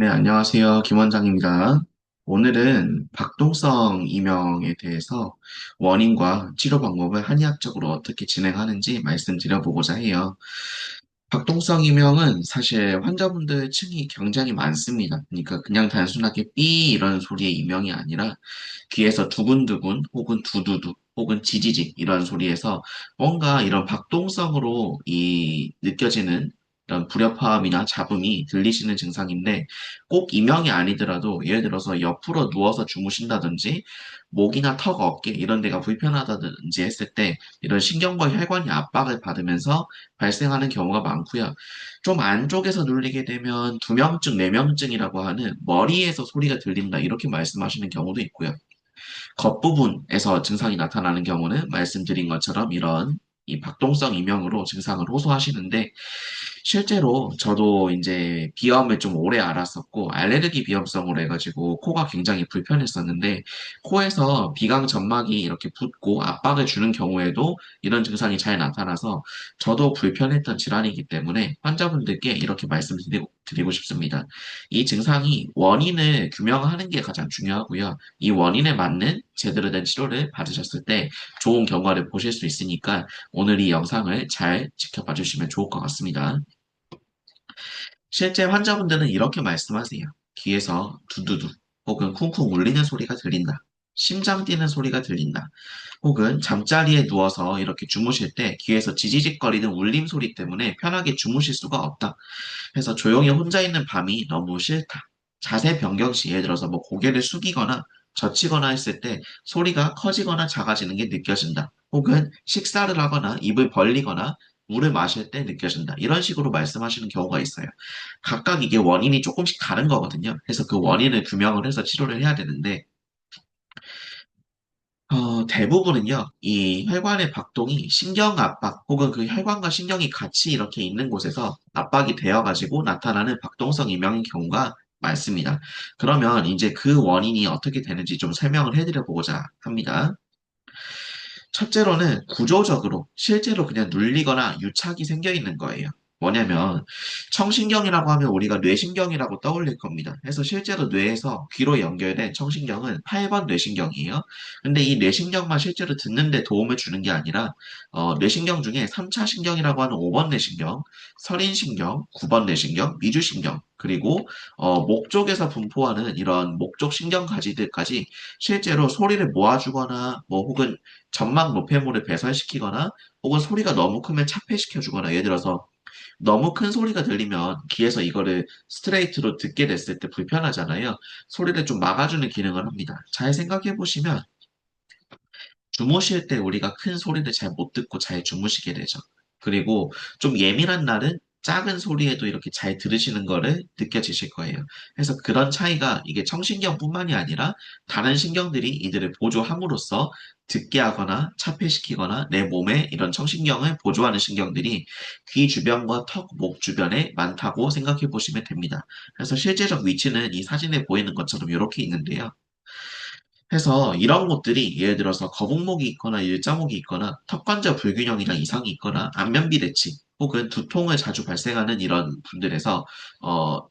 네, 안녕하세요. 김 원장입니다. 오늘은 박동성 이명에 대해서 원인과 치료 방법을 한의학적으로 어떻게 진행하는지 말씀드려보고자 해요. 박동성 이명은 사실 환자분들 층이 굉장히 많습니다. 그러니까 그냥 단순하게 삐 이런 소리의 이명이 아니라 귀에서 두근두근 혹은 두두두 혹은 지지직 이런 소리에서 뭔가 이런 박동성으로 느껴지는 이런 불협화음이나 잡음이 들리시는 증상인데 꼭 이명이 아니더라도 예를 들어서 옆으로 누워서 주무신다든지 목이나 턱, 어깨 이런 데가 불편하다든지 했을 때 이런 신경과 혈관이 압박을 받으면서 발생하는 경우가 많고요. 좀 안쪽에서 눌리게 되면 두명증, 내명증이라고 하는 머리에서 소리가 들린다 이렇게 말씀하시는 경우도 있고요. 겉부분에서 증상이 나타나는 경우는 말씀드린 것처럼 이런 이 박동성 이명으로 증상을 호소하시는데 실제로 저도 이제 비염을 좀 오래 앓았었고 알레르기 비염성으로 해가지고 코가 굉장히 불편했었는데 코에서 비강 점막이 이렇게 붓고 압박을 주는 경우에도 이런 증상이 잘 나타나서 저도 불편했던 질환이기 때문에 환자분들께 이렇게 말씀드리고 싶습니다. 이 증상이 원인을 규명하는 게 가장 중요하고요. 이 원인에 맞는 제대로 된 치료를 받으셨을 때 좋은 결과를 보실 수 있으니까 오늘 이 영상을 잘 지켜봐 주시면 좋을 것 같습니다. 실제 환자분들은 이렇게 말씀하세요. 귀에서 두두두 혹은 쿵쿵 울리는 소리가 들린다. 심장 뛰는 소리가 들린다. 혹은 잠자리에 누워서 이렇게 주무실 때 귀에서 지지직거리는 울림 소리 때문에 편하게 주무실 수가 없다. 그래서 조용히 혼자 있는 밤이 너무 싫다. 자세 변경 시 예를 들어서 뭐 고개를 숙이거나 젖히거나 했을 때 소리가 커지거나 작아지는 게 느껴진다. 혹은 식사를 하거나 입을 벌리거나 물을 마실 때 느껴진다. 이런 식으로 말씀하시는 경우가 있어요. 각각 이게 원인이 조금씩 다른 거거든요. 그래서 그 원인을 규명을 해서 치료를 해야 되는데 대부분은요, 이 혈관의 박동이 신경 압박 혹은 그 혈관과 신경이 같이 이렇게 있는 곳에서 압박이 되어가지고 나타나는 박동성 이명인 경우가 많습니다. 그러면 이제 그 원인이 어떻게 되는지 좀 설명을 해드려 보고자 합니다. 첫째로는 구조적으로 실제로 그냥 눌리거나 유착이 생겨 있는 거예요. 뭐냐면 청신경이라고 하면 우리가 뇌신경이라고 떠올릴 겁니다. 그래서 실제로 뇌에서 귀로 연결된 청신경은 8번 뇌신경이에요. 근데 이 뇌신경만 실제로 듣는 데 도움을 주는 게 아니라 뇌신경 중에 3차 신경이라고 하는 5번 뇌신경, 설인신경, 9번 뇌신경, 미주신경 그리고 목 쪽에서 분포하는 이런 목쪽 신경 가지들까지 실제로 소리를 모아주거나 뭐 혹은 점막 노폐물을 배설시키거나 혹은 소리가 너무 크면 차폐시켜주거나 예를 들어서 너무 큰 소리가 들리면 귀에서 이거를 스트레이트로 듣게 됐을 때 불편하잖아요. 소리를 좀 막아주는 기능을 합니다. 잘 생각해 보시면 주무실 때 우리가 큰 소리를 잘 못 듣고 잘 주무시게 되죠. 그리고 좀 예민한 날은 작은 소리에도 이렇게 잘 들으시는 거를 느껴지실 거예요. 그래서 그런 차이가 이게 청신경뿐만이 아니라 다른 신경들이 이들을 보조함으로써 듣게 하거나 차폐시키거나 내 몸에 이런 청신경을 보조하는 신경들이 귀 주변과 턱, 목 주변에 많다고 생각해 보시면 됩니다. 그래서 실제적 위치는 이 사진에 보이는 것처럼 이렇게 있는데요. 해서 이런 것들이 예를 들어서 거북목이 있거나 일자목이 있거나 턱관절 불균형이나 이상이 있거나 안면비 대치 혹은 두통을 자주 발생하는 이런 분들에서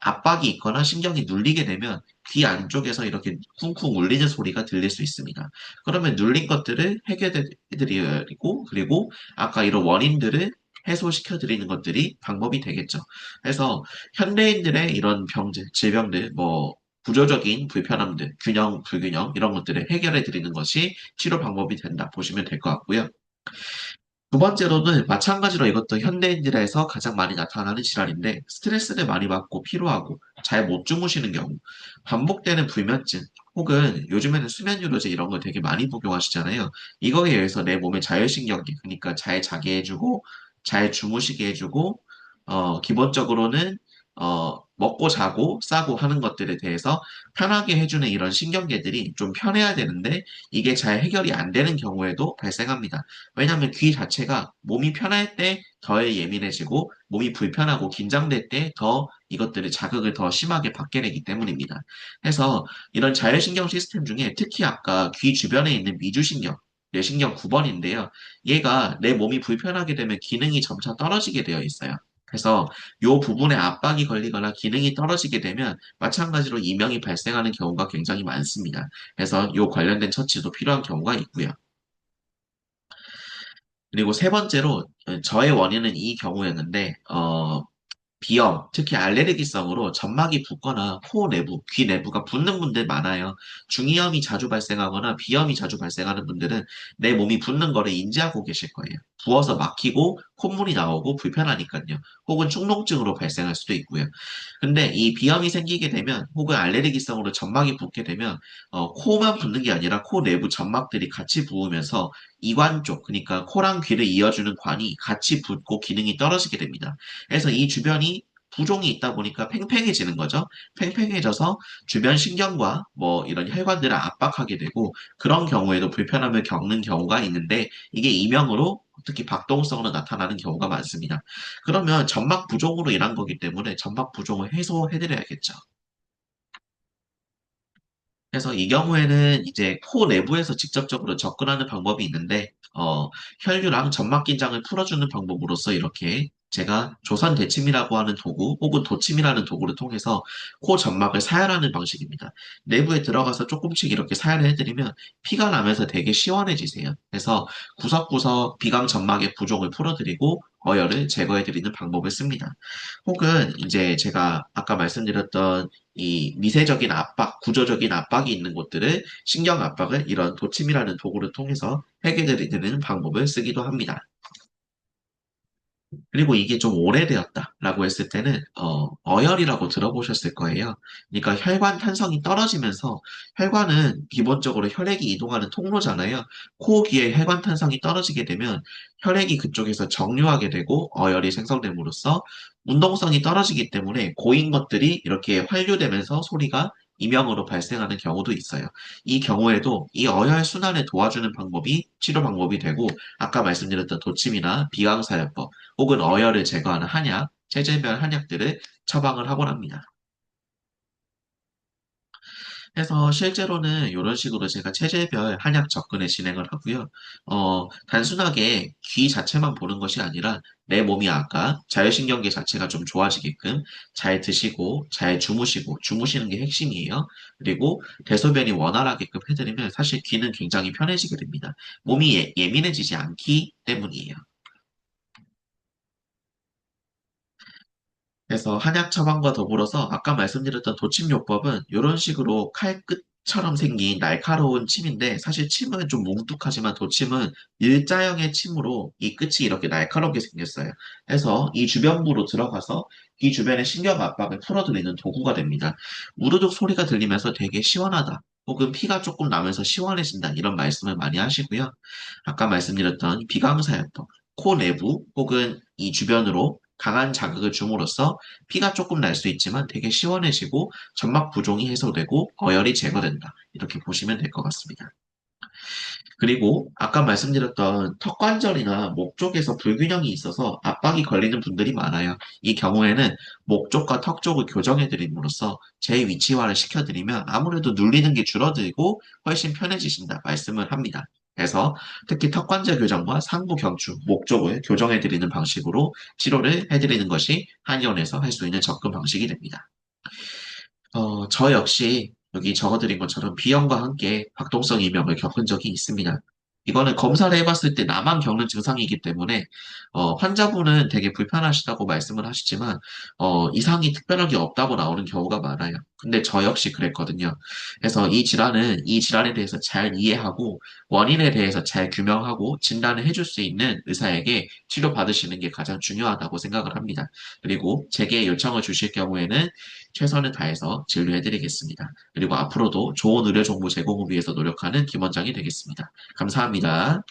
압박이 있거나 신경이 눌리게 되면 귀 안쪽에서 이렇게 쿵쿵 울리는 소리가 들릴 수 있습니다. 그러면 눌린 것들을 해결해드리고 그리고 아까 이런 원인들을 해소시켜 드리는 것들이 방법이 되겠죠. 그래서 현대인들의 이런 병들, 질병들, 뭐 구조적인 불편함들, 균형, 불균형 이런 것들을 해결해 드리는 것이 치료 방법이 된다 보시면 될 것 같고요. 두 번째로는 마찬가지로 이것도 현대인들에서 가장 많이 나타나는 질환인데 스트레스를 많이 받고 피로하고 잘 못 주무시는 경우, 반복되는 불면증 혹은 요즘에는 수면 유도제 이런 걸 되게 많이 복용하시잖아요. 이거에 의해서 내 몸의 자율신경계, 그러니까 잘 자게 해주고 잘 주무시게 해주고 기본적으로는 먹고 자고 싸고 하는 것들에 대해서 편하게 해주는 이런 신경계들이 좀 편해야 되는데 이게 잘 해결이 안 되는 경우에도 발생합니다. 왜냐하면 귀 자체가 몸이 편할 때 더 예민해지고 몸이 불편하고 긴장될 때 더 이것들을 자극을 더 심하게 받게 되기 때문입니다. 그래서 이런 자율신경 시스템 중에 특히 아까 귀 주변에 있는 미주신경, 뇌신경 9번인데요. 얘가 내 몸이 불편하게 되면 기능이 점차 떨어지게 되어 있어요. 그래서 이 부분에 압박이 걸리거나 기능이 떨어지게 되면 마찬가지로 이명이 발생하는 경우가 굉장히 많습니다. 그래서 이 관련된 처치도 필요한 경우가 있고요. 그리고 세 번째로 저의 원인은 이 경우였는데 비염, 특히 알레르기성으로 점막이 붓거나 코 내부, 귀 내부가 붓는 분들 많아요. 중이염이 자주 발생하거나 비염이 자주 발생하는 분들은 내 몸이 붓는 거를 인지하고 계실 거예요. 부어서 막히고 콧물이 나오고 불편하니까요. 혹은 축농증으로 발생할 수도 있고요. 근데 이 비염이 생기게 되면 혹은 알레르기성으로 점막이 붓게 되면 코만 붓는 게 아니라 코 내부 점막들이 같이 부으면서 이관 쪽, 그러니까 코랑 귀를 이어주는 관이 같이 붓고 기능이 떨어지게 됩니다. 그래서 이 주변이 부종이 있다 보니까 팽팽해지는 거죠. 팽팽해져서 주변 신경과 뭐 이런 혈관들을 압박하게 되고 그런 경우에도 불편함을 겪는 경우가 있는데 이게 이명으로 특히 박동성으로 나타나는 경우가 많습니다. 그러면 점막 부종으로 인한 거기 때문에 점막 부종을 해소해드려야겠죠. 그래서 이 경우에는 이제 코 내부에서 직접적으로 접근하는 방법이 있는데, 혈류랑 점막 긴장을 풀어주는 방법으로서 이렇게 제가 조선 대침이라고 하는 도구 혹은 도침이라는 도구를 통해서 코 점막을 사혈하는 방식입니다. 내부에 들어가서 조금씩 이렇게 사혈을 해드리면 피가 나면서 되게 시원해지세요. 그래서 구석구석 비강 점막의 부종을 풀어드리고 어혈을 제거해드리는 방법을 씁니다. 혹은 이제 제가 아까 말씀드렸던 이 미세적인 압박, 구조적인 압박이 있는 곳들을 신경 압박을 이런 도침이라는 도구를 통해서 해결해드리는 방법을 쓰기도 합니다. 그리고 이게 좀 오래되었다라고 했을 때는 어혈이라고 들어보셨을 거예요. 그러니까 혈관 탄성이 떨어지면서 혈관은 기본적으로 혈액이 이동하는 통로잖아요. 코 귀에 혈관 탄성이 떨어지게 되면 혈액이 그쪽에서 정류하게 되고 어혈이 생성됨으로써 운동성이 떨어지기 때문에 고인 것들이 이렇게 환류되면서 소리가 이명으로 발생하는 경우도 있어요. 이 경우에도 이 어혈 순환을 도와주는 방법이 치료 방법이 되고 아까 말씀드렸던 도침이나 비강사요법 혹은 어혈을 제거하는 한약, 체질별 한약들을 처방을 하곤 합니다. 그래서 실제로는 이런 식으로 제가 체질별 한약 접근에 진행을 하고요. 단순하게 귀 자체만 보는 것이 아니라 내 몸이 아까 자율신경계 자체가 좀 좋아지게끔 잘 드시고 잘 주무시고 주무시는 게 핵심이에요. 그리고 대소변이 원활하게끔 해드리면 사실 귀는 굉장히 편해지게 됩니다. 몸이 예민해지지 않기 때문이에요. 그래서 한약 처방과 더불어서 아까 말씀드렸던 도침요법은 이런 식으로 칼끝처럼 생긴 날카로운 침인데 사실 침은 좀 뭉툭하지만 도침은 일자형의 침으로 이 끝이 이렇게 날카롭게 생겼어요. 그래서 이 주변부로 들어가서 이 주변의 신경 압박을 풀어드리는 도구가 됩니다. 무르륵 소리가 들리면서 되게 시원하다. 혹은 피가 조금 나면서 시원해진다. 이런 말씀을 많이 하시고요. 아까 말씀드렸던 비강사였던 코 내부 혹은 이 주변으로 강한 자극을 줌으로써 피가 조금 날 수 있지만 되게 시원해지고 점막 부종이 해소되고 어혈이 제거된다. 이렇게 보시면 될 것 같습니다. 그리고 아까 말씀드렸던 턱 관절이나 목 쪽에서 불균형이 있어서 압박이 걸리는 분들이 많아요. 이 경우에는 목 쪽과 턱 쪽을 교정해 드림으로써 재위치화를 시켜드리면 아무래도 눌리는 게 줄어들고 훨씬 편해지신다 말씀을 합니다. 그래서 특히 턱 관절 교정과 상부 경추, 목 쪽을 교정해 드리는 방식으로 치료를 해드리는 것이 한의원에서 할 수 있는 접근 방식이 됩니다. 저 역시 여기 적어드린 것처럼 비염과 함께 박동성 이명을 겪은 적이 있습니다. 이거는 검사를 해봤을 때 나만 겪는 증상이기 때문에 환자분은 되게 불편하시다고 말씀을 하시지만 이상이 특별하게 없다고 나오는 경우가 많아요. 근데 저 역시 그랬거든요. 그래서 이 질환은 이 질환에 대해서 잘 이해하고 원인에 대해서 잘 규명하고 진단을 해줄 수 있는 의사에게 치료받으시는 게 가장 중요하다고 생각을 합니다. 그리고 제게 요청을 주실 경우에는 최선을 다해서 진료해드리겠습니다. 그리고 앞으로도 좋은 의료 정보 제공을 위해서 노력하는 김원장이 되겠습니다. 감사합니다.